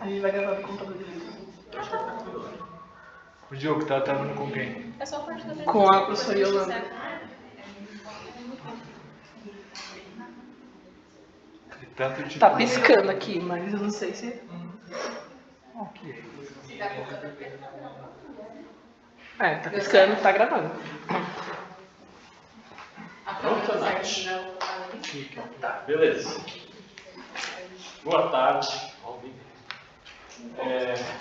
A gente vai gravar no computador de dentro. O Diogo tá falando com quem? É só a parte da Com a professora Yolanda. Tanto de... Tá piscando aqui, mas eu não sei se... Ok. É, tá piscando, tá gravando. Pronto, Nath? Tá, beleza. Boa tarde.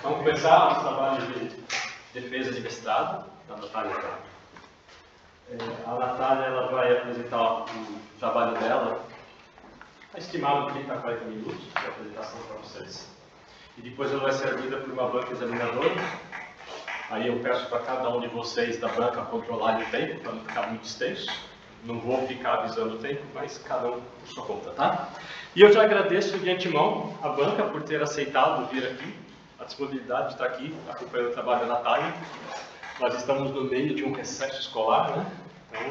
Vamos começar o trabalho de defesa de mestrado da Natália. A Natália ela vai apresentar o trabalho dela, estimado 30 a 40 minutos de apresentação para vocês. E depois ela vai ser servida por uma banca examinadora. Aí eu peço para cada um de vocês da banca controlar o tempo, para não ficar muito extenso. Não vou ficar avisando o tempo, mas cada um por sua conta, tá? E eu já agradeço de antemão a banca por ter aceitado vir aqui, a disponibilidade de estar aqui acompanhando o trabalho da Natália. Nós estamos no meio de um recesso escolar, né? Então,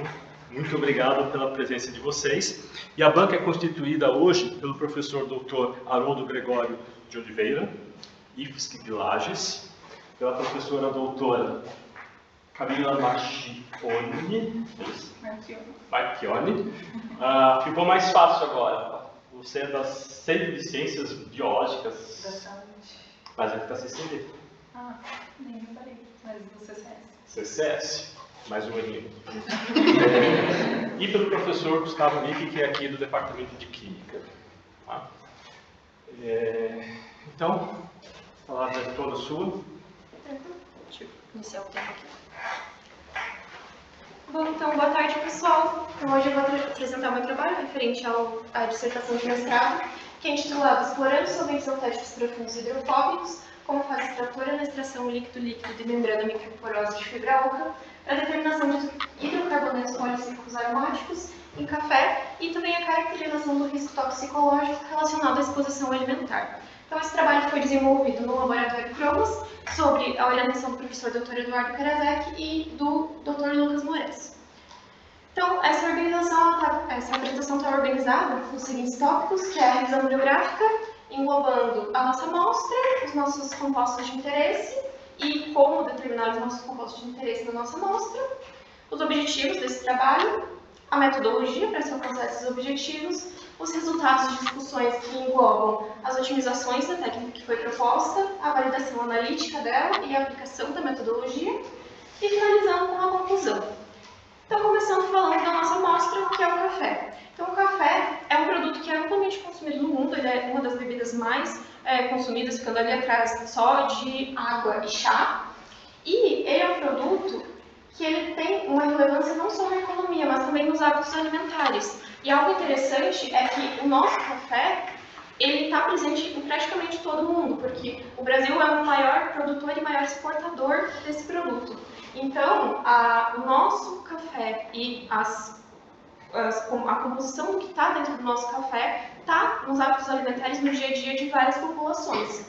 muito obrigado pela presença de vocês. E a banca é constituída hoje pelo professor Dr. Haroldo Gregório de Oliveira, IFSC de Lages, pela professora doutora Camila Marchione. Ficou mais fácil agora. Você é da Centro de Ciências Biológicas. Da saúde. Mas é que está CCD. Nem reparei. Mas do CCS. CCS. Mais um errinho. E pelo professor Gustavo Nick, que é aqui do Departamento de Química. Tá? Então, a palavra é toda sua. Deixa eu iniciar o tempo aqui. Bom, então, boa tarde, pessoal. Então, hoje eu vou apresentar o meu trabalho referente à dissertação de mestrado, que é intitulado Explorando solventes altéticos profundos hidrofóbicos, como faz extratora na extração líquido-líquido de membrana microporosa de fibra oca, para determinação de hidrocarbonetos policíclicos aromáticos em café e também a caracterização do risco toxicológico relacionado à exposição alimentar. Então, esse trabalho foi desenvolvido no Laboratório Cromas, sobre a orientação do professor Dr. Eduardo Karasek e do Dr. Lucas Moraes. Então, essa apresentação está organizada nos seguintes tópicos, que é a revisão bibliográfica, englobando a nossa amostra, os nossos compostos de interesse e como determinar os nossos compostos de interesse na nossa amostra, os objetivos desse trabalho, a metodologia para se alcançar esses objetivos, os resultados de discussões que englobam as otimizações da técnica que foi proposta, a validação analítica dela e a aplicação da metodologia, e finalizando com a conclusão. Então, começando falando da nossa amostra, que é o café. Então, o café é um produto que é amplamente consumido no mundo, ele é uma das bebidas mais consumidas, ficando ali atrás só de água e chá, e ele é um produto que ele tem uma relevância não só na economia, mas também nos hábitos alimentares. E algo interessante é que o nosso café, ele está presente em praticamente todo mundo, porque o Brasil é o maior produtor e maior exportador desse produto. Então, o nosso café e a composição do que está dentro do nosso café está nos hábitos alimentares no dia a dia de várias populações.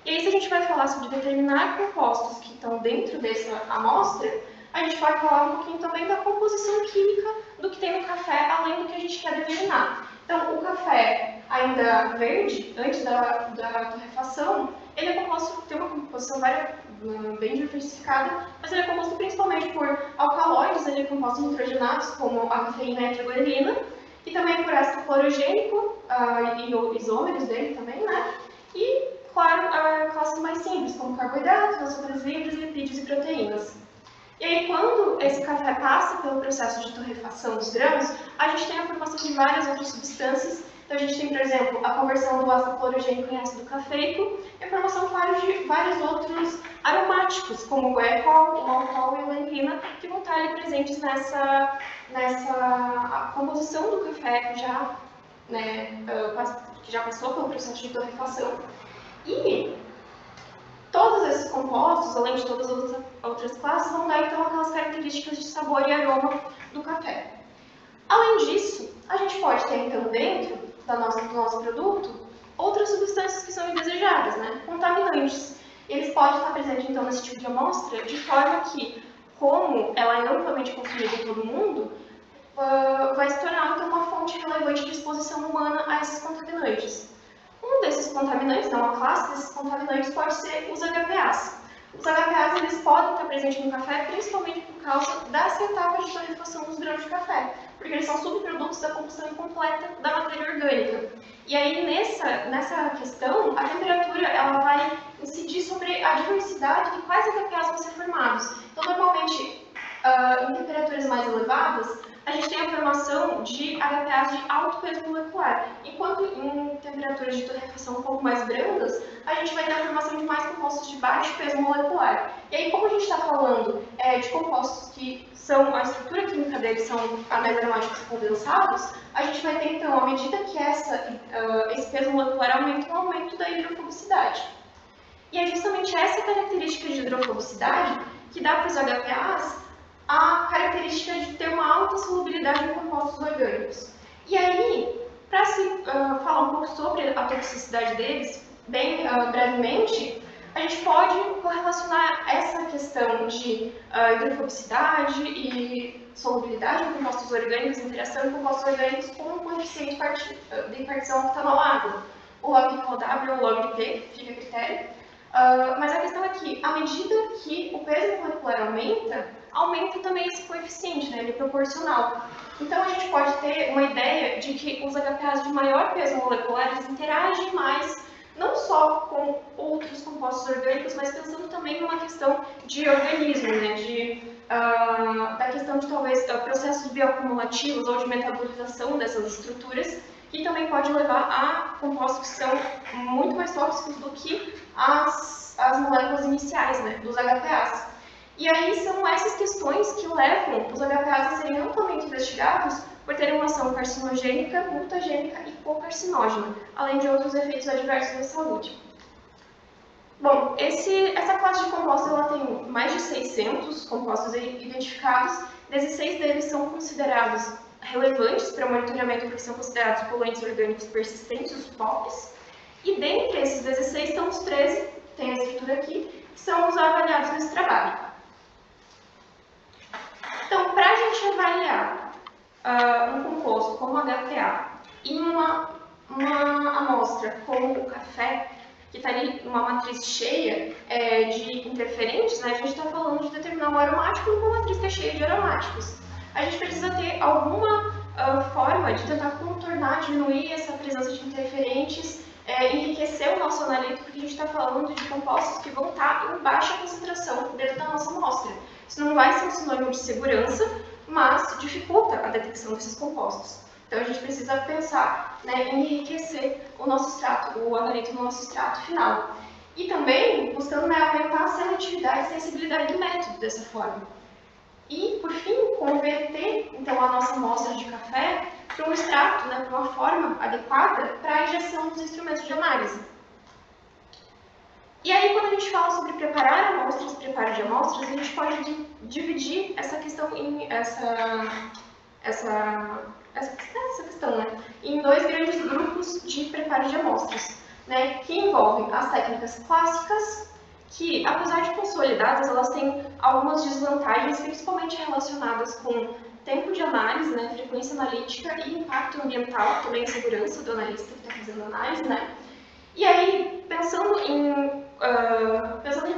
E aí, se a gente vai falar sobre determinar compostos que estão dentro dessa amostra, a gente vai falar um pouquinho também da composição química do que tem no café, além do que a gente quer determinar. Então, o café ainda verde, antes da torrefação, ele é composto, tem uma composição bem diversificada, mas ele é composto principalmente por alcaloides, ele é composto de nitrogenados, como a cafeína e a nitroguanilina, e também por ácido clorogênico, e isômeros dele também, né? E, claro, classes mais simples, como carboidratos, açúcares livres, lipídios e proteínas. E aí, quando esse café passa pelo processo de torrefação dos grãos, a gente tem a formação de várias outras substâncias. Então, a gente tem, por exemplo, a conversão do ácido clorogênico em ácido cafeico e a formação de vários outros aromáticos, como o guaiacol, o maltol e a lanolina, que vão estar ali presentes nessa composição do café que já passou pelo processo de torrefação. E todos esses compostos, além de todas as outras classes, vão dar então aquelas características de sabor e aroma do café. Além disso, a gente pode ter então dentro do nosso produto outras substâncias que são indesejadas, né? Contaminantes. Eles podem estar presentes então nesse tipo de amostra de forma que, como ela é amplamente consumida em todo mundo, vai se tornar então uma fonte relevante de exposição humana a esses contaminantes. Um Um desses contaminantes, uma classe desses contaminantes, pode ser os HPAs. Os HPAs eles podem estar presentes no café, principalmente por causa das etapas de torrefação dos grãos de café, porque eles são subprodutos da combustão incompleta da matéria orgânica. E aí, nessa questão, a temperatura ela vai incidir sobre a diversidade de quais HPAs vão ser formados. Então, normalmente, em temperaturas mais elevadas, a gente tem a formação de HPAs de alto peso molecular, enquanto em temperaturas de torrefação um pouco mais brandas, a gente vai ter a formação de mais compostos de baixo peso molecular. E aí, como a gente está falando de compostos que são, a estrutura química deles são anéis aromáticos condensados, a gente vai ter, então, à medida que esse peso molecular aumenta, um aumento da hidrofobicidade. E é justamente essa característica de hidrofobicidade que dá para os HPAs a característica de ter uma alta solubilidade em compostos orgânicos. E aí, para se falar um pouco sobre a toxicidade deles, bem brevemente, a gente pode correlacionar essa questão de hidrofobicidade e solubilidade em compostos orgânicos, interação em compostos orgânicos, com um coeficiente de partição que está na água, o log de KW ou o log de P, fica a critério. Mas a questão é que, à medida que o peso molecular aumenta também esse coeficiente, né? Ele é proporcional. Então, a gente pode ter uma ideia de que os HPAs de maior peso molecular eles interagem mais, não só com outros compostos orgânicos, mas pensando também numa questão de organismo, né? Da questão de talvez processos bioacumulativos ou de metabolização dessas estruturas, que também pode levar a compostos que são muito mais tóxicos do que as moléculas iniciais, né, dos HPAs. E aí são essas questões que levam os HPAs a serem amplamente investigados por terem uma ação carcinogênica, mutagênica e cocarcinógena, além de outros efeitos adversos da saúde. Bom, essa classe de compostos ela tem mais de 600 compostos identificados, 16 deles são considerados relevantes para o monitoramento porque são considerados poluentes orgânicos persistentes, os POPs, e dentre esses 16 estão os 13, tem a estrutura aqui, que são os avaliados nesse trabalho. Então, para a gente avaliar um composto como HPA em uma amostra como o café, que está ali numa matriz cheia de interferentes, né, a gente está falando de determinar um aromático numa matriz que é cheia de aromáticos. A gente precisa ter alguma forma de tentar contornar, diminuir essa presença de interferentes, enriquecer o nosso analito, porque a gente está falando de compostos que vão estar em baixa concentração dentro da nossa amostra. Isso não vai ser um sinônimo de segurança, mas dificulta a detecção desses compostos. Então a gente precisa pensar, né, em enriquecer o nosso extrato, o analito no nosso extrato final. E também buscando, né, aumentar a seletividade e sensibilidade do método dessa forma. E, por fim, converter então, a nossa amostra de café para um extrato, né, para uma forma adequada para a injeção dos instrumentos de análise. E aí, quando a gente fala sobre preparar amostras, preparo de amostras, a gente pode dividir essa questão em dois grandes grupos de preparo de amostras, né, que envolvem as técnicas clássicas, que, apesar de consolidadas, elas têm algumas desvantagens, principalmente relacionadas com tempo de análise, né, frequência analítica e impacto ambiental, também segurança do analista que está fazendo análise, né. E aí, pensando em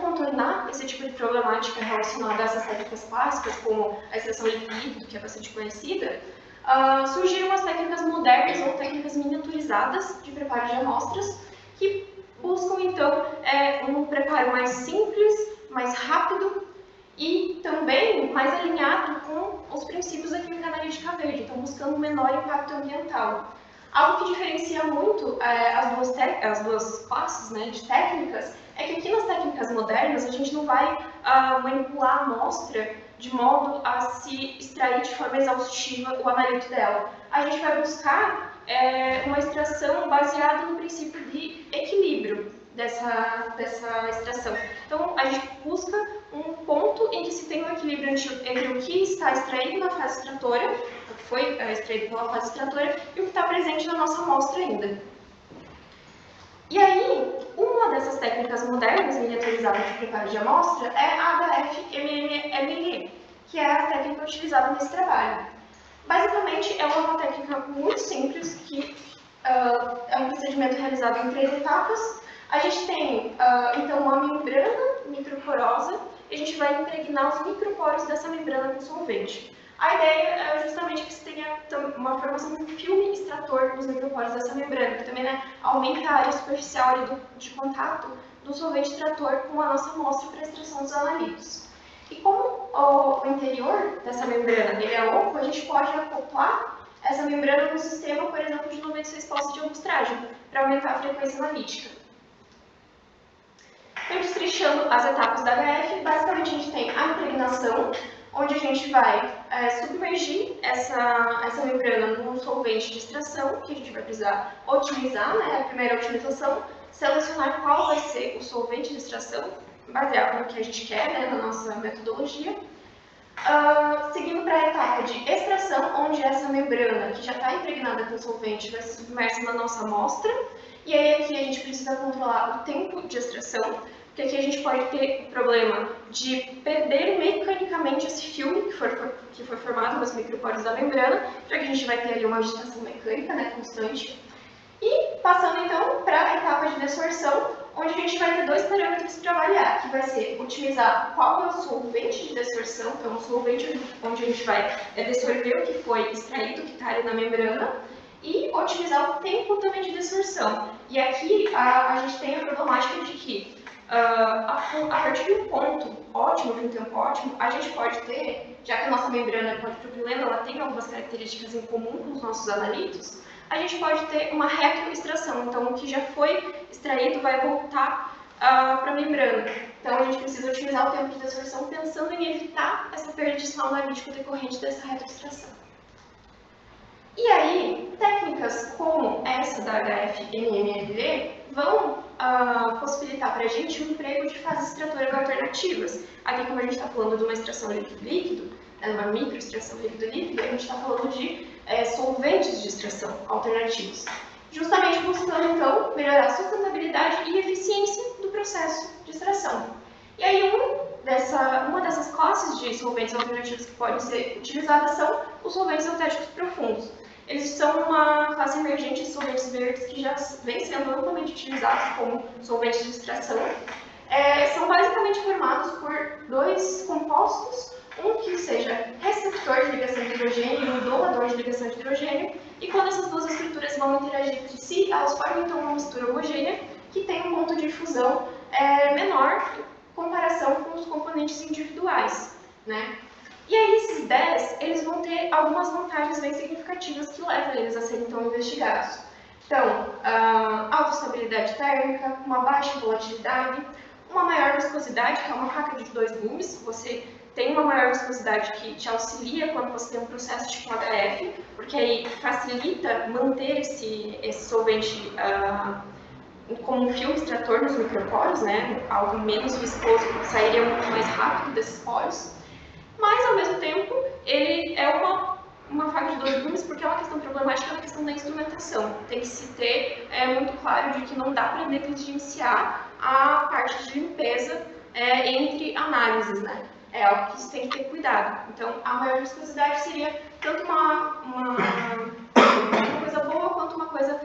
contornar esse tipo de problemática relacionada a essas técnicas clássicas, como a extração de líquido, que é bastante conhecida, surgiram as técnicas modernas ou técnicas miniaturizadas de preparo de amostras, que buscam, então, um preparo mais simples, mais rápido e também mais alinhado com os princípios da química analítica verde, então buscando um menor impacto ambiental. Algo que diferencia muito as duas classes, né, de técnicas é que aqui nas técnicas modernas a gente não vai manipular a amostra de modo a se extrair de forma exaustiva o analito dela. A gente vai buscar uma extração baseada no princípio de equilíbrio dessa extração. Então, a gente busca um ponto em que se tem um equilíbrio entre o que está extraído na fase extratora, o que foi extraído pela fase extratora, e o que está presente na nossa amostra ainda. E aí, uma dessas técnicas modernas miniaturizadas de preparo de amostra é a HF-MMME, que é a técnica utilizada nesse trabalho. Basicamente, ela é uma técnica muito simples que É um procedimento realizado em 3 etapas. A gente tem, então, uma membrana microporosa, e a gente vai impregnar os microporos dessa membrana com solvente. A ideia é justamente que você tenha uma formação de um filme extrator nos microporos dessa membrana, que também, né, aumenta a área superficial ali de contato do solvente extrator com a nossa amostra para a extração dos analitos. E como o interior dessa membrana ele é oco, a gente pode acoplar essa membrana no sistema, por exemplo, de 96 postos de amostragem, para aumentar a frequência analítica. Então, destrinchando as etapas da HF, basicamente a gente tem a impregnação, onde a gente vai submergir essa membrana num solvente de extração, que a gente vai precisar otimizar, né, a primeira otimização, selecionar qual vai ser o solvente de extração, baseado no que a gente quer, né, na nossa metodologia. Seguindo para a etapa de extração, onde essa membrana, que já está impregnada com solvente, vai ser submersa na nossa amostra. E aí aqui a gente precisa controlar o tempo de extração, porque aqui a gente pode ter o problema de perder mecanicamente esse filme que foi formado nos microporos da membrana, já que a gente vai ter ali uma agitação mecânica, né, constante. E passando então para a etapa de desorção, onde a gente vai ter 2 parâmetros para avaliar, que vai ser otimizar qual é o solvente de desorção, então o solvente onde a gente vai dessorver o que foi extraído, que está ali na membrana, e otimizar o tempo também de desorção. E aqui a gente tem a problemática de que a partir de um ponto ótimo, de um tempo ótimo, a gente pode ter, já que a nossa membrana polipropileno ela tem algumas características em comum com os nossos analitos, a gente pode ter uma retroextração. Então, o que já foi extraído vai voltar para a membrana. Então, a gente precisa otimizar o tempo de desorção pensando em evitar essa perda de sinal analítico decorrente dessa retroextração. E aí, técnicas como essa da HF-MMLV vão possibilitar para a gente o emprego de fases extratoras alternativas. Aqui, como a gente está falando de uma extração líquido-líquido, uma microextração líquido-líquido, a gente está falando de solventes de extração alternativos. Justamente buscando, então, melhorar a sustentabilidade e eficiência do processo de extração. E aí, uma dessas classes de solventes alternativos que podem ser utilizadas são os solventes eutéticos profundos. Eles são uma classe emergente de solventes verdes que já vem sendo amplamente utilizados como solventes de extração. São basicamente formados por 2 compostos, um que seja receptor de ligação de hidrogênio e um doador de ligação de hidrogênio, e quando essas 2 estruturas vão interagir entre si, elas formam então uma mistura homogênea que tem um ponto de fusão menor em comparação com os componentes individuais, né? E aí esses 10, eles vão ter algumas vantagens bem significativas que levam eles a serem então investigados. Então, alta estabilidade térmica, uma baixa volatilidade, uma maior viscosidade, que é uma faca de 2 gumes. Você tem uma maior viscosidade que te auxilia quando você tem um processo tipo HF, porque aí facilita manter esse solvente como um filme extrator nos microporos, né? Algo menos viscoso, sairia muito mais rápido desses poros. Mas, ao mesmo tempo, ele é uma faca de 2 gumes porque é uma questão problemática na questão da instrumentação. Tem que se ter muito claro de que não dá para negligenciar a parte de limpeza entre análises, né? É algo que você tem que ter cuidado. Então, a maior viscosidade seria tanto uma coisa boa quanto uma coisa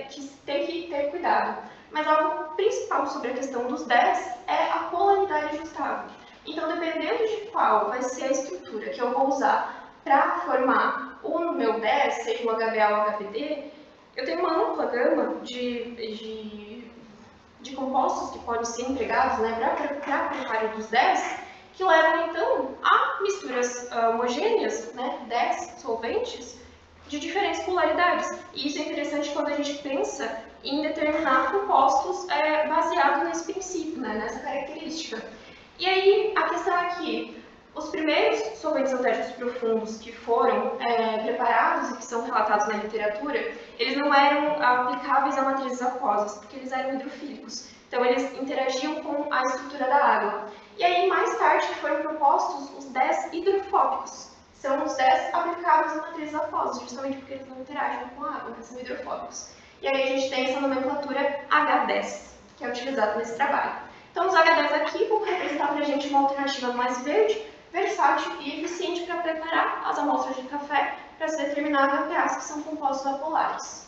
que tem que ter cuidado. Mas algo principal sobre a questão dos 10 é a polaridade ajustável. Então, dependendo de qual vai ser a estrutura que eu vou usar para formar o meu 10, seja o HBA ou o HBD, eu tenho uma ampla gama de compostos que podem ser empregados, né, para preparo dos 10, que levam então a misturas homogêneas, né, 10 solventes, de diferentes polaridades. E isso é interessante quando a gente pensa em determinar compostos baseados nesse princípio, né, nessa característica. E aí, a questão é que os primeiros solventes eutéticos profundos que foram preparados e que são relatados na literatura, eles não eram aplicáveis a matrizes aquosas, porque eles eram hidrofílicos. Então, eles interagiam com a estrutura da água. E aí, mais tarde, foram propostos os 10 hidrofóbicos. São os 10 aplicáveis a matrizes aquosas, justamente porque eles não interagem com a água, né? São hidrofóbicos. E aí, a gente tem essa nomenclatura H10, que é utilizada nesse trabalho. Então, os H10 aqui vão representar para a gente uma alternativa mais verde, versátil e eficiente para preparar as amostras de café para se determinar HPAs, que são compostos apolares.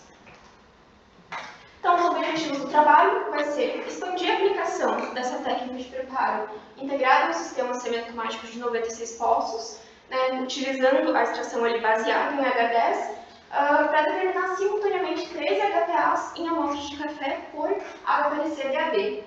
Então, os objetivos do trabalho vai ser expandir a aplicação dessa técnica de preparo integrada ao sistema semiautomático de 96 poços, né, utilizando a extração ali baseada em H10, para determinar simultaneamente 13 HPAs em amostras de café por HPLC-DAB.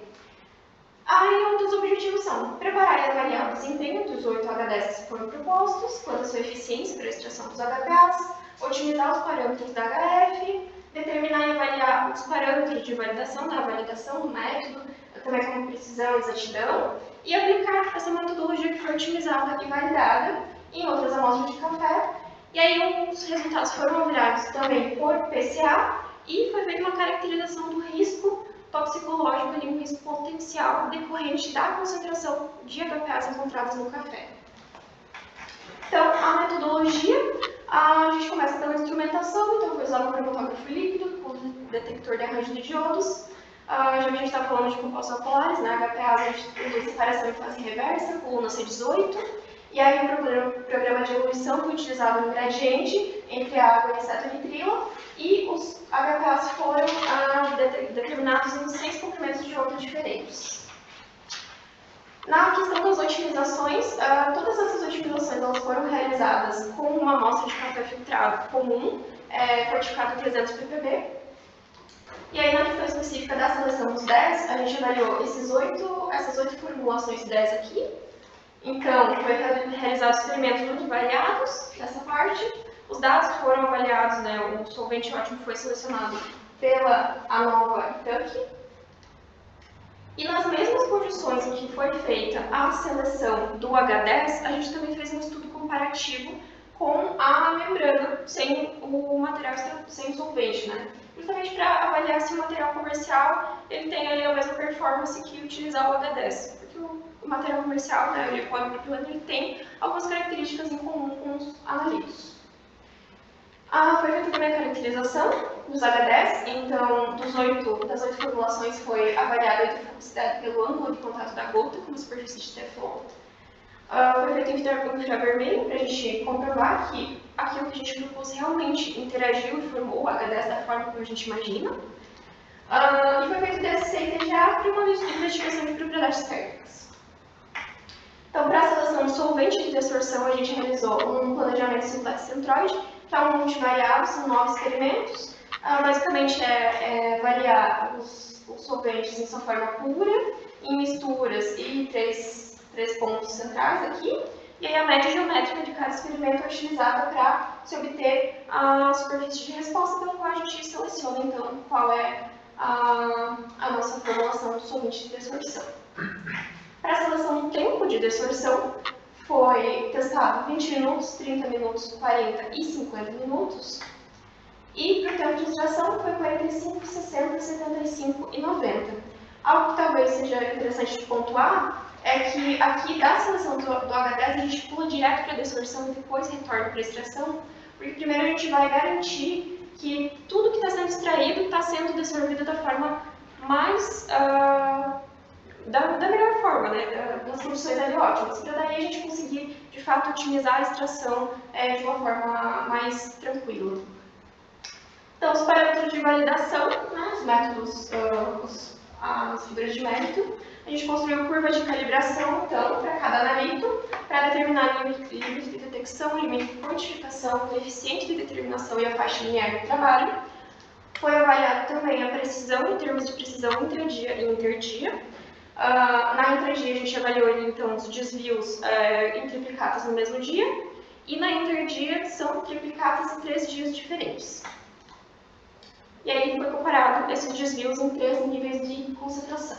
Aí, outros objetivos são preparar e avaliar o desempenho dos 8 H10 que foram propostos, quanto à sua eficiência para a extração dos HPAs, otimizar os parâmetros da HF, determinar e avaliar os parâmetros de validação, da validação do método, também como precisão e exatidão, e aplicar essa metodologia que foi otimizada e validada em outras amostras de café. E aí os resultados foram avaliados também por PCA e foi feita uma caracterização do risco toxicológico, ali, um risco potencial decorrente da concentração de HPAs encontradas no café. Então, a metodologia, a gente começa pela instrumentação, então foi usado um cromatógrafo líquido, com detector de arranjo de diodos. Já que a gente está falando de compostos alcolares, né? HPAs a gente tem separação em fase reversa, coluna C18, e aí o programa de evolução foi utilizado no gradiente entre a água e acetonitrila, e os HPAs foram determinados em 6 comprimentos de diodo diferentes. Na questão das otimizações, todas essas otimizações elas foram realizadas com uma amostra de café filtrado comum, fortificado em 300 ppb. E aí, na questão específica da seleção dos 10, a gente avaliou essas 8 formulações 10 aqui. Então, foi realizado experimentos muito variados nessa parte. Os dados que foram avaliados, né, o solvente ótimo foi selecionado pela ANOVA e TUC. E nas mesmas condições em que foi feita a seleção do H10, a gente também fez um estudo comparativo com a membrana, sem o material, sem o solvente, né? Justamente para avaliar se o material comercial ele tem ali a mesma performance que utilizar o H10. Porque o material comercial, né, o polipropileno, ele tem algumas características em comum com os analíticos. Foi feita também a caracterização dos H10, então das 8 formulações foi avaliada a hidrofobicidade pelo ângulo de contato da gota com a superfície de Teflon. Foi feito em infravermelho para a gente comprovar que aquilo que a gente propôs realmente interagiu e formou o H10 da forma como a gente imagina. E foi feito DSC e TGA para uma investigação de propriedades térmicas. Então, para a seleção do solvente de desorção, a gente realizou um planejamento simplex centroide, que é um multivariado, são 9 experimentos. Basicamente é variar os solventes em sua forma pura, em misturas e três pontos centrais aqui. E aí a média geométrica de cada experimento é utilizada para se obter a superfície de resposta, pela qual a gente seleciona então qual é a nossa formulação do solvente de desorção. Para a seleção do tempo de desorção, foi testado 20 minutos, 30 minutos, 40 e 50 minutos. E para o tempo de extração foi 45, 60, 75 e 90. Algo que talvez seja interessante de pontuar é que aqui da seleção do H10 a gente pula direto para a desorção e depois retorna para a extração, porque primeiro a gente vai garantir que tudo que está sendo extraído está sendo dissolvido da forma mais da melhor forma, né, das condições ali ótimas, para daí a gente conseguir, de fato, otimizar a extração de uma forma mais tranquila. Então, os parâmetros de validação, né, os métodos, as figuras de mérito, a gente construiu curvas de calibração, então, para cada analito, para determinar limite de detecção, limite de quantificação, coeficiente de determinação e a faixa linear do trabalho. Foi avaliado também a precisão, em termos de precisão intradia e interdia. Na intradia, a gente avaliou, então, os desvios em triplicatas no mesmo dia, e na interdia são triplicatas em 3 dias diferentes. E aí foi comparado esses desvios em 3 níveis de concentração.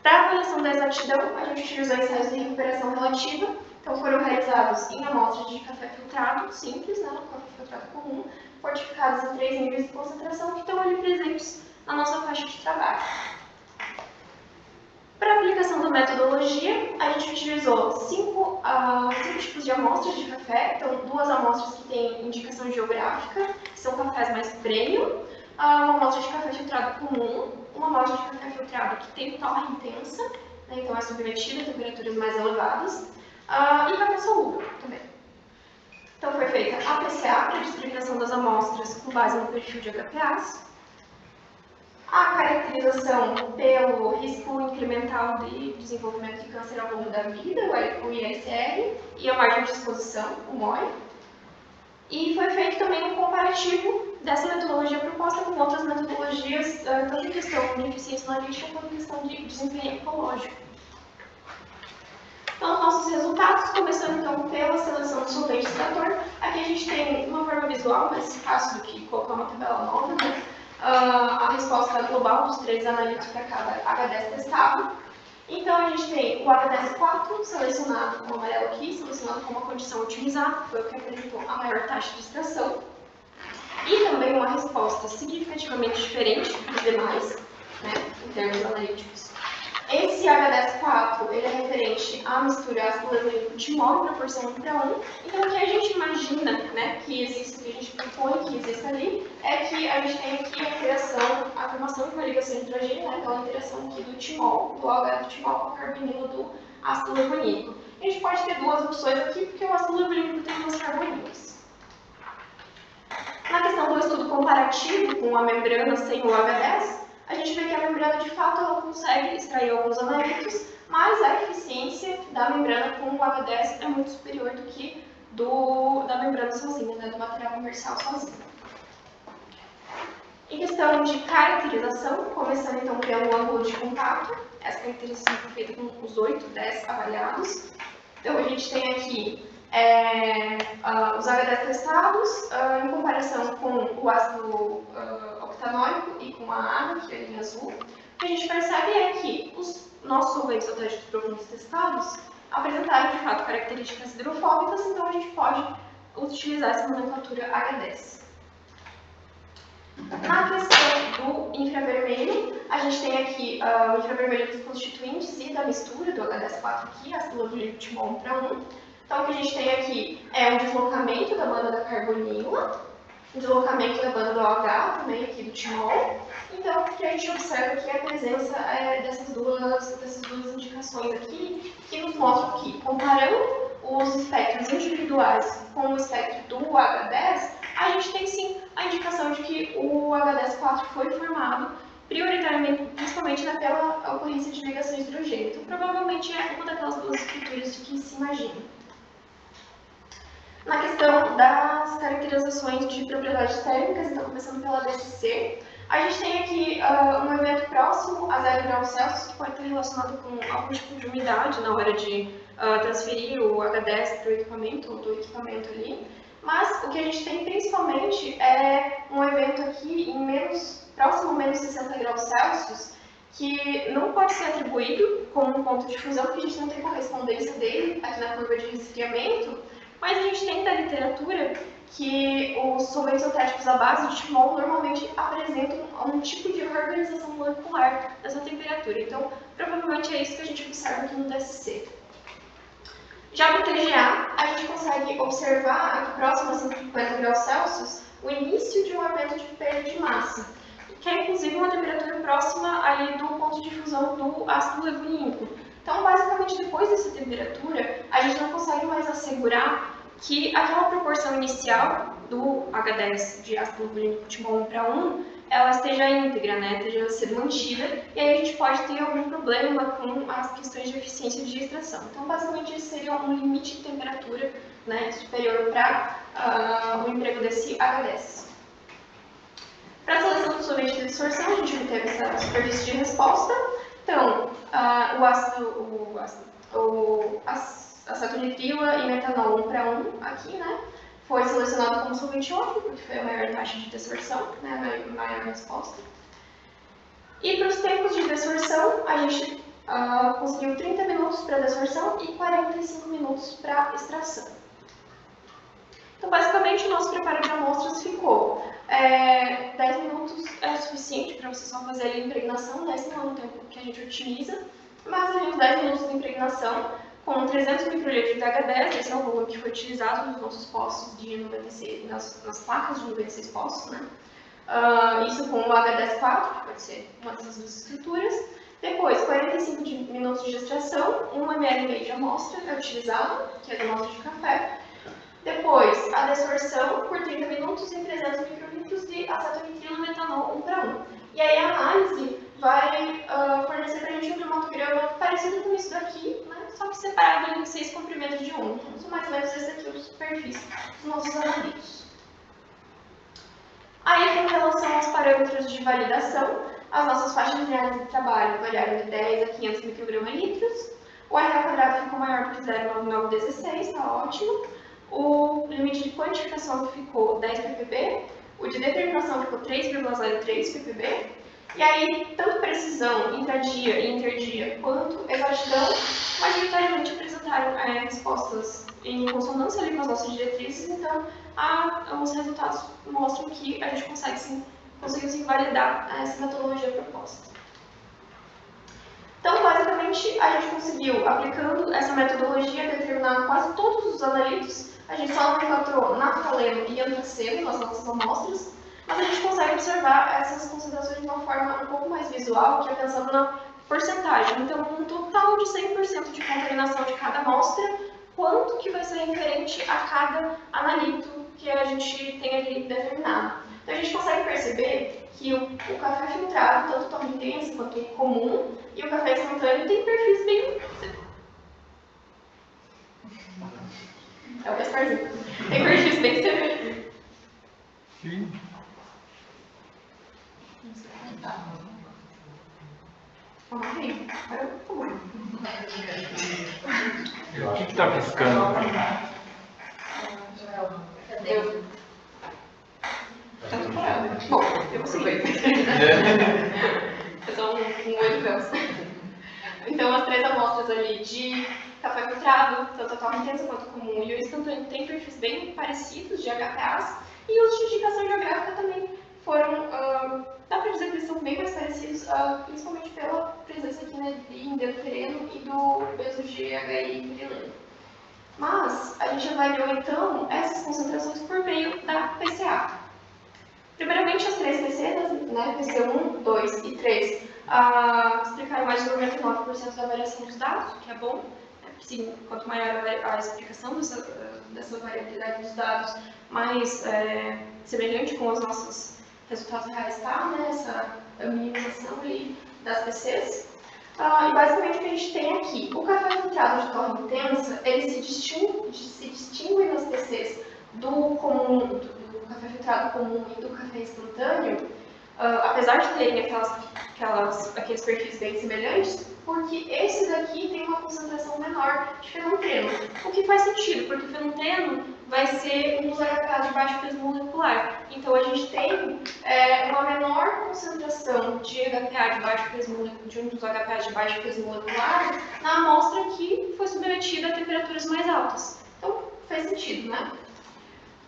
Para a avaliação da exatidão, a gente utilizou ensaios de recuperação relativa, então foram realizados em amostras de café filtrado, simples, né, café filtrado comum, fortificados em 3 níveis de concentração que estão ali presentes na nossa faixa de trabalho. Para a aplicação da metodologia, a gente utilizou 5 tipos de amostras de café, então 2 amostras que têm indicação geográfica, que são cafés mais premium, uma amostra de café filtrado comum, uma amostra de café filtrado que tem torre intensa, né, então é submetida a temperaturas mais elevadas, e café solúvel também. Então foi feita a PCA para a discriminação das amostras com base no perfil de HPAs. A caracterização pelo risco incremental de desenvolvimento de câncer ao longo da vida, o ISR, e a margem de exposição, o MOI. E foi feito também um comparativo dessa metodologia proposta com outras metodologias, tanto em questão de eficiência analítica quanto em questão de desempenho ecológico. Então, nossos resultados, começando então pela seleção do solvente extrator. Aqui a gente tem uma forma visual mais fácil do que colocar uma tabela nova, né? A resposta global dos 3 analíticos para cada H10 testado. Então, a gente tem o H10-4 selecionado com amarelo aqui, selecionado com uma condição otimizada, foi o que apresentou a maior taxa de extração. E também uma resposta significativamente diferente dos demais, né, em termos analíticos. Esse H10-4 ele é referente à mistura ácido levulínico timol em proporção 1:1. Então, o que a gente imagina, né, que existe, o que a gente propõe que exista ali, é que a gente tem aqui a formação de uma ligação de hidrogênio, né, aquela interação aqui do timol, do OH do timol com o carbonilo do ácido levulínico. A gente pode ter 2 opções aqui, porque o ácido levulínico tem 2 carbonilos. Na questão do estudo comparativo com a membrana sem o H10, a gente vê que a membrana, de fato, ela consegue extrair alguns analíticos, mas a eficiência da membrana com o H10 é muito superior do que da membrana sozinha, né, do material comercial sozinho. Em questão de caracterização, começando então pelo ângulo de contato, essa caracterização foi feita com os 8, 10 avaliados. Então, a gente tem aqui os H10 testados em comparação com o ácido octanóico e com a água, que é a linha azul. O que a gente percebe é que os nossos solventes autéticos profundos testados apresentaram, de fato, características hidrofóbicas, então a gente pode utilizar essa nomenclatura H10. Na questão do infravermelho, a gente tem aqui o infravermelho dos constituintes e da mistura do H10-4 aqui, ácido levulínico timol 1:1. Então, o que a gente tem aqui é um deslocamento da banda da carbonila, um deslocamento da banda do OH, também aqui do timol. Então, o que a gente observa aqui é a presença dessas duas indicações aqui, que nos mostram que, comparando os espectros individuais com o espectro do H10, a gente tem sim a indicação de que o H10-4 foi formado prioritariamente, principalmente pela ocorrência de ligações de hidrogênio. Então, provavelmente é uma daquelas 2 estruturas que se imagina. Na questão das caracterizações de propriedades térmicas, então começando pela DSC, a gente tem aqui um evento próximo a 0 graus Celsius, que pode estar relacionado com algum tipo de umidade na hora de transferir o H10 para o equipamento, ou do equipamento ali. Mas o que a gente tem principalmente é um evento aqui próximo a menos 60 graus Celsius, que não pode ser atribuído como um ponto de fusão, porque a gente não tem correspondência dele aqui na curva de resfriamento. Mas a gente tem da literatura que os solventes autéticos à base de timol normalmente apresentam um tipo de organização molecular dessa temperatura. Então, provavelmente é isso que a gente observa aqui no DSC. Já no TGA, a gente consegue observar aqui próximo a 150 graus Celsius o início de um evento de perda de massa, que é inclusive uma temperatura próxima ali do ponto de fusão do ácido levulínico. Então, basicamente, depois dessa temperatura, a gente não consegue mais assegurar que aquela proporção inicial do H10 de ácido levulínico timol 1:1, ela esteja íntegra, né, esteja sendo mantida, e aí a gente pode ter algum problema com as questões de eficiência de extração. Então, basicamente, esse seria um limite de temperatura, né, superior para o emprego desse H10. Para a seleção do solvente de dissorção, a gente obteve essa superfície de resposta. Então, acetonitrila e metanol 1:1 aqui, né, foi selecionado como solvente ótimo, porque foi a maior taxa de dissorção, né, a maior resposta. E para os tempos de dissorção, a gente conseguiu 30 minutos para dissorção e 45 minutos para extração. Então, basicamente, o nosso preparo de amostras ficou 10 minutos é suficiente para você só fazer a impregnação, né? Esse não é um tempo que a gente otimiza, mas ali uns 10 minutos de impregnação com 300 microlitros de H10, esse é o volume que foi utilizado nos nossos poços de 96, nas placas de 96 poços, né? Isso com o H10-4, que pode ser uma dessas 2 estruturas. Depois, 45 minutos de extração, 1 ml de amostra é utilizado, que é da amostra de café. Depois, a dissorção por 30 minutos em 300 microlitros de acetonitrilo metanol 1:1. E aí a análise vai fornecer para a gente um cromatograma parecido com isso daqui, né? Só que separado em 6 comprimentos de onda. Então, são mais ou menos esses aqui os perfis dos nossos analitos. Aí, com relação aos parâmetros de validação, as nossas faixas lineares de trabalho variaram de 10 a 500 microgramas litros. O RH quadrado ficou maior do que 0,9916, está ótimo. O limite de quantificação ficou 10 ppb. O de determinação ficou 3,03 ppb. E aí, tanto precisão, intradia e interdia, quanto exatidão, majoritariamente apresentaram respostas em consonância ali com as nossas diretrizes. Então, os resultados mostram que a gente conseguiu sim validar essa metodologia proposta. Então, basicamente, a gente conseguiu, aplicando essa metodologia, determinar quase todos os analitos. A gente só não encontrou naftaleno e antraceno nas nossas amostras, mas a gente consegue observar essas concentrações de uma forma um pouco mais visual, que é pensando na porcentagem. Então, um total de 100% de contaminação de cada amostra, quanto que vai ser referente a cada analito que a gente tem ali determinado. Então, a gente consegue perceber que o café filtrado, tanto o torre intensa quanto o comum, e o café instantâneo tem perfis bem... É o Gasparzinho. Tem perfis bem semelhantes. Sim. Amarrei. Agora eu vou. Eu acho que tá piscando. Eu. Tá tudo parado. Bom, eu consegui. É só um olho canso. Então, as 3 amostras ali de café filtrado, tanto a torre intensa quanto o comum e o instantâneo, têm perfis bem parecidos de HPAs, e os de indicação geográfica também foram, dá para dizer que eles são bem mais parecidos, principalmente pela presença aqui, né, de indenotereno e do beso-GHI pirileno. Mas a gente avaliou então essas concentrações por meio da PCA. Primeiramente, as 3 PCs, né, PC1, 2 e 3, explicaram mais de 99% da variação dos dados, o que é bom. Sim, quanto maior a explicação dessa variabilidade dos dados, mais semelhante com os nossos resultados reais está, né, essa minimização aí das PCs. E basicamente o que a gente tem aqui, o café filtrado de torre intensa, ele se distingue nas PCs do comum, do café filtrado comum e do café instantâneo, apesar de terem aqueles perfis bem semelhantes, porque esse daqui tem uma concentração menor de fenanteno. O que faz sentido, porque o fenanteno vai ser um dos HPAs de baixo peso molecular. Então a gente tem uma menor concentração de HPA de baixo peso molecular, de um dos HPAs de baixo peso molecular, na amostra que foi submetida a temperaturas mais altas. Então faz sentido, né?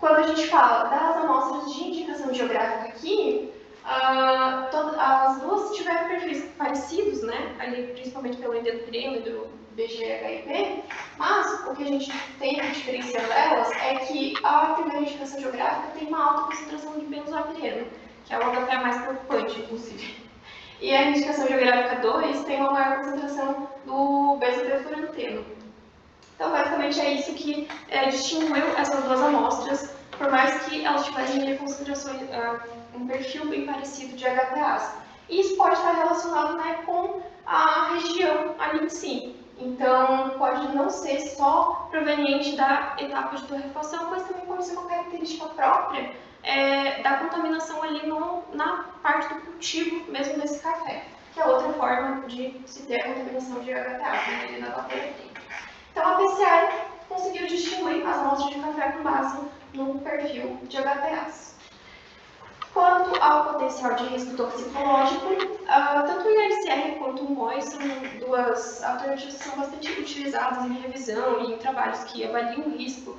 Quando a gente fala das amostras de indicação geográfica aqui, as duas tiveram perfis parecidos, né? Ali, principalmente pelo endenotereno e do BGHIP, mas o que a gente tem que diferenciar delas é que a primeira indicação geográfica tem uma alta concentração de benzoapireno, que é o HPA mais preocupante, inclusive. E a indicação geográfica 2 tem uma maior concentração do benzopirofuranteno. Então, basicamente, é isso que distinguiu essas duas amostras, por mais que elas tivessem concentrações, um perfil bem parecido de HPAs. E isso pode estar relacionado, né, com a região ali em si. Então, pode não ser só proveniente da etapa de torrefação, mas também pode ser uma característica própria da contaminação ali na parte do cultivo mesmo desse café, que é outra forma de se ter a contaminação de HPAs, né, ali na matéria-prima. Então, a PCA conseguiu distinguir as amostras de café com base no perfil de HPAs. Quanto ao potencial de risco toxicológico, tanto o IRCR quanto o MOI são duas alternativas que são bastante utilizadas em revisão e em trabalhos que avaliam o risco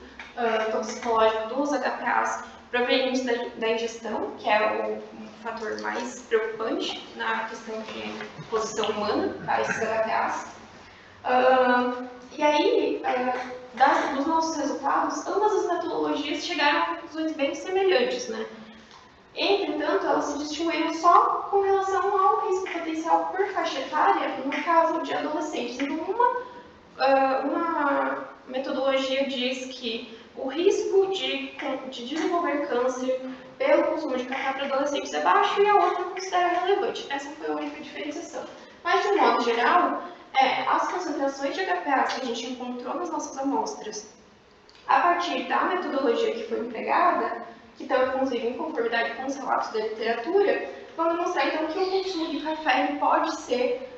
toxicológico dos HPAs provenientes da ingestão, que é o fator mais preocupante na questão de exposição humana a esses HPAs. E aí, dos nossos resultados, ambas as metodologias chegaram a conclusões bem semelhantes, né? Entretanto, elas se distinguiram só com relação ao risco potencial por faixa etária, no caso de adolescentes. Então, uma metodologia diz que o risco de desenvolver câncer pelo consumo de café para adolescentes é baixo e a outra considera relevante. Essa foi a única diferenciação. Mas, de um modo geral, as concentrações de HPAs que a gente encontrou nas nossas amostras, a partir da metodologia que foi empregada, que estão, inclusive, em conformidade com os relatos da literatura, vão demonstrar, então, que o consumo de café pode ser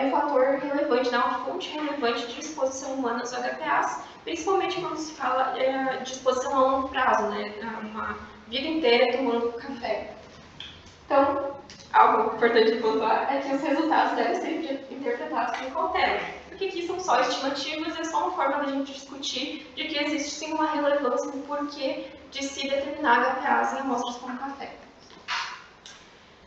um fator relevante, uma fonte relevante de exposição humana aos HPAs, principalmente quando se fala de exposição a longo prazo, uma vida inteira tomando café. Então, algo importante de pontuar é que os resultados devem ser interpretados com cautela, porque aqui são só estimativas, é só uma forma da gente discutir de que existe sim uma relevância no porquê de se determinar HPAs em amostras como café.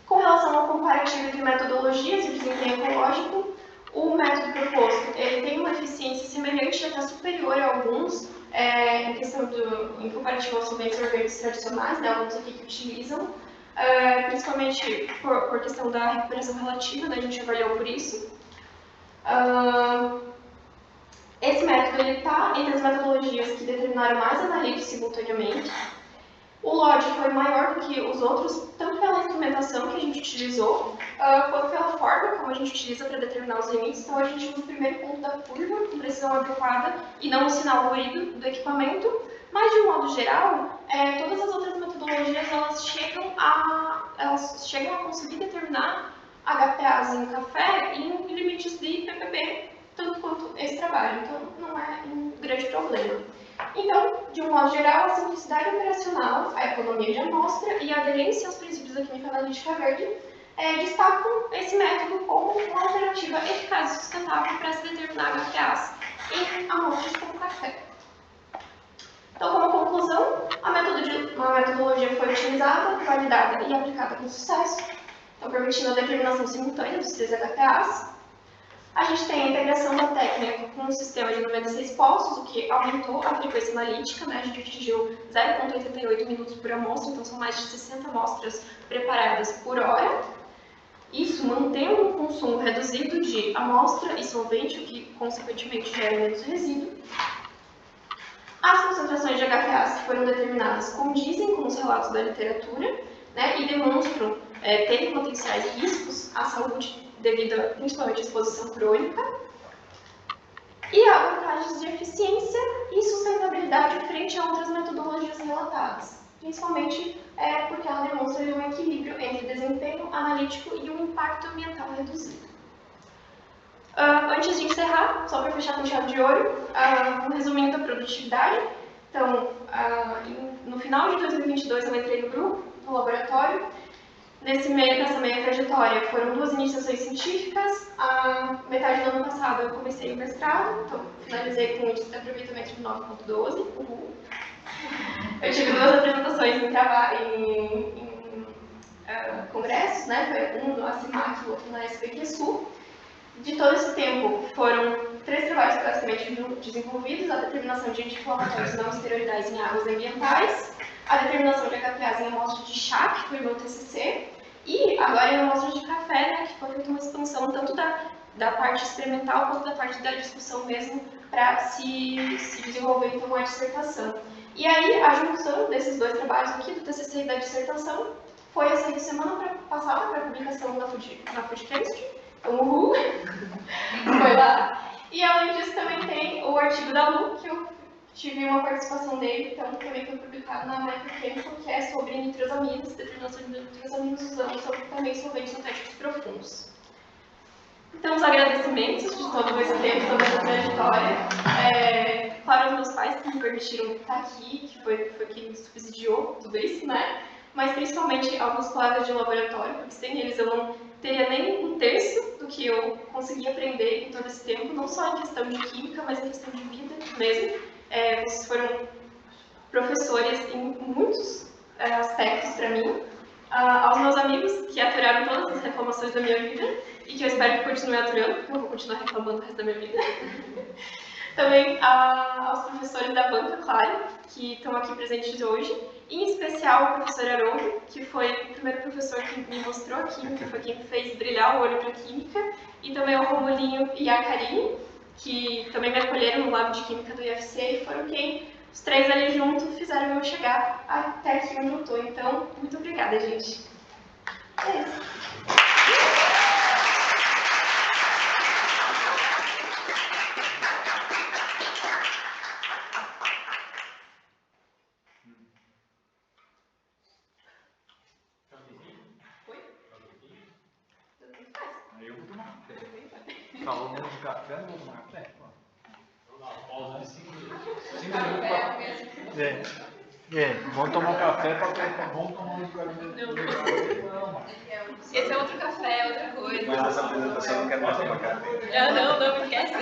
Com relação ao comparativo entre metodologias e o desempenho ecológico, o método proposto ele tem uma eficiência semelhante até superior a alguns, em comparativo aos solventes orgânicos tradicionais, alguns aqui que utilizam, principalmente por questão da recuperação relativa, a gente avaliou por isso. Esse método está entre as metodologias que determinaram mais analitos simultaneamente. O LOD foi maior do que os outros, tanto pela instrumentação que a gente utilizou, quanto pela forma como a gente utiliza para determinar os limites. Então, a gente usa o primeiro ponto da curva, com precisão adequada, e não o sinal ruído do equipamento. Mas, de um modo geral, todas as outras metodologias elas chegam a conseguir determinar HPAs em café em limites de ppb, tanto quanto esse trabalho. Então, não é um grande problema. Então, de um modo geral, a simplicidade operacional, a economia de amostra e a aderência aos princípios da química analítica verde destacam esse método como uma alternativa eficaz e sustentável para se determinar HPAs em amostras como café. Então, como conclusão, a metodologia foi utilizada, validada e aplicada com sucesso, então, permitindo a determinação simultânea dos 3 HPAs. A gente tem a integração da técnica com o sistema de 96 poços, o que aumentou a frequência analítica, a gente atingiu 0,88 minutos por amostra, então são mais de 60 amostras preparadas por hora. Isso mantendo um consumo reduzido de amostra e solvente, o que consequentemente gera menos resíduo. As concentrações de HPAs que foram determinadas condizem com os relatos da literatura, e demonstram terem potenciais riscos à saúde devido principalmente à exposição crônica, e há vantagens de eficiência e sustentabilidade frente a outras metodologias relatadas, principalmente porque ela demonstra um equilíbrio entre desempenho analítico e um impacto ambiental reduzido. Antes de encerrar, só para fechar com chave de ouro, um resuminho da produtividade. Então, no final de 2022 eu entrei no grupo, no laboratório. Nessa meia trajetória foram 2 iniciações científicas, a metade do ano passado eu comecei o mestrado, então finalizei com um índice de aproveitamento de 9,12. Eu tive 2 apresentações em congressos, foi um no ACIMAC e o outro na SPQSU. De todo esse tempo foram 3 trabalhos basicamente desenvolvidos, a determinação de anti-inflamatórios não esteroidais em águas ambientais, a determinação de HPAs em amostras de chá, que foi o meu TCC, e agora em amostras de café, que foi feita uma expansão tanto da parte experimental quanto da parte da discussão mesmo, para se desenvolver então a dissertação. E aí a junção desses 2 trabalhos aqui, do TCC e da dissertação, foi essa semana passada para a publicação na Foodcast, então uhul, foi lá. E além disso também tem o artigo da Lu, que eu tive uma participação dele, então também foi publicado na Microchemical, que é sobre nitrosaminas, determinação de nitrosaminas usando também solventes sintéticos profundos. Então, os agradecimentos de todo esse tempo, toda essa trajetória, para os meus pais que me permitiram estar aqui, que foi quem subsidiou tudo isso, mas principalmente alguns colegas de laboratório, porque sem eles eu não teria nem um terço do que eu consegui aprender em todo esse tempo, não só em questão de química, mas em questão de vida mesmo. Vocês foram professores em muitos aspectos para mim. Aos meus amigos que aturaram todas as reclamações da minha vida e que eu espero que continue aturando, porque eu vou continuar reclamando o resto da minha vida. Também aos professores da banca, claro, que estão aqui presentes hoje, em especial o professor Haroldo, que foi o primeiro professor que me mostrou a química, foi quem me fez brilhar o olho para a química, e também o Romulinho e a Karine, que também me acolheram no lab de química do IFC e foram quem Os 3 ali juntos fizeram eu chegar até aqui onde eu tô. Então, muito obrigada, gente. É isso. Aí eu vou tomar café. Falou mesmo de café, não vou tomar café? Pausa de 5 minutos. 5 minutos pra... vamos tomar um café pra vamos tomar um café. Não, mano. Esse é outro café, é outra coisa. Mas essa apresentação não quer mais tomar café. Não, me esquece.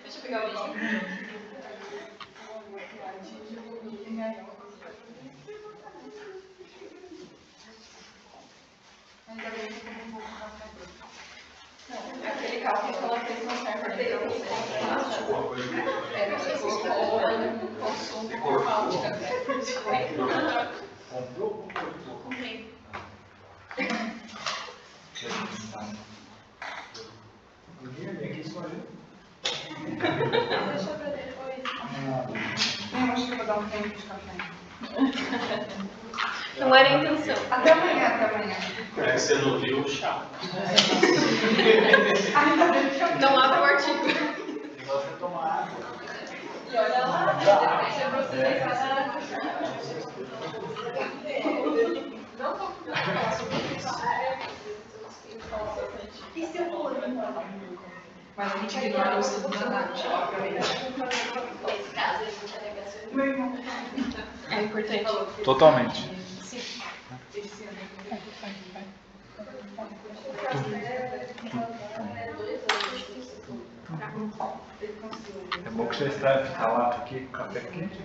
Deixa eu pegar o livro. Aquele cálculo que ela fez não serve para ter consumo por mal de café. Comprou? Comprei. Aqui só Deixa pra depois. Eu acho que eu vou dar um tempo de café. Não era a intenção. Até amanhã, até amanhã. É que você não viu o chá. Ainda bem que eu Não abra o artigo. O negócio é tomar água. E olha lá, depois eu vou ser cada... Não tô E se eu for? Mas a gente ignora o segundo andar, Nesse caso, a gente é negacionista. Meu irmão. É importante. Totalmente. É bom que você está lá aqui com café quente.